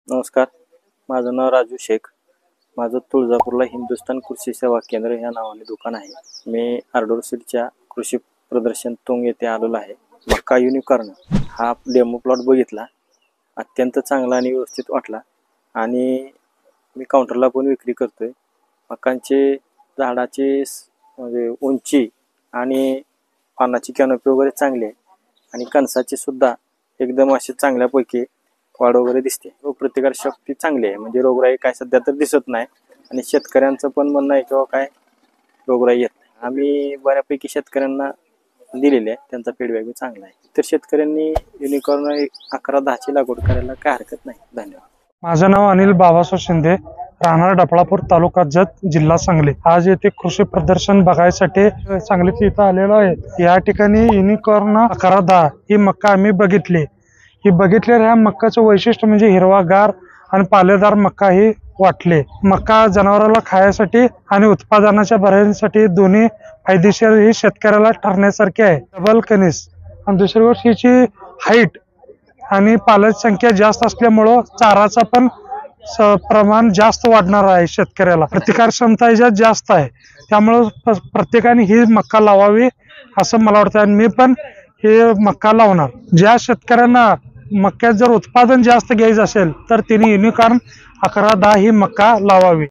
नमस्कार, माझं नाव राजू शेख. माझं तुळजापूरला हिंदुस्थान कृषी सेवा केंद्र या नावाने दुकान आहे. मी आर्डोर सीडच्या कृषी प्रदर्शन तुंग येथे आलेलो आहे. मक्का युनिकॉर्न हा डेमो प्लॉट बघितला, अत्यंत चांगला आणि व्यवस्थित वाटला आणि मी काउंटरला पण विक्री करतोय. मकांचे झाडाचे म्हणजे उंची आणि पानाची कॅनोपी वगैरे चांगली आहे आणि कणसाची सुद्धा एकदम अशी चांगल्यापैकी वाढ वगैरे दिसते व प्रतिकार शक्ती चांगली आहे. म्हणजे रोगराई काय सध्या तर दिसत नाही आणि शेतकऱ्यांचं पण म्हणणं आहे किंवा काय रोगराई येत नाही. आम्ही बऱ्यापैकी शेतकऱ्यांना दिलेले आहे, त्यांचा फीडबॅक बी चांगला आहे. तर शेतकऱ्यांनी युनिकॉर्न 11-10ची लागवड करायला काय हरकत नाही. धन्यवाद. माझं नाव अनिल बाबासाहेब शिंदे, राहणार डफळापूर, तालुका जत, जिल्हा सांगली. आज येथे कृषी प्रदर्शन बघायसाठी सांगलीत इथं आलेलो आहे. या ठिकाणी युनिकॉर्न 11-10 ही मक्का आम्ही बघितली. ही बघितलेल्या ह्या मक्काचं वैशिष्ट्य म्हणजे हिरवागार आणि पालेदार मक्का ही वाटले. मक्का जनावराला खाण्यासाठी आणि उत्पादनाच्या भरण्यासाठी दोन्ही फायदेशीर ही शेतकऱ्याला ठरण्यासारखे आहे. डबल कणीस आणि दुसरी गोष्ट हिची हाईट आणि पाल्याची संख्या जास्त असल्यामुळं चाराचा पण प्रमाण जास्त वाढणार आहे. शेतकऱ्याला प्रतिकार क्षमता याच्यात जास्त आहे, त्यामुळं प्रत्येकाने ही मक्का लावावी असं मला वाटतं आणि मी पण हे मक्का लावणार. ज्या शेतकऱ्यांना मक्यात जर उत्पादन जास्त घ्यायचं असेल तर त्यांनी युनिकॉर्न 11-10 ही मक्का लावावी.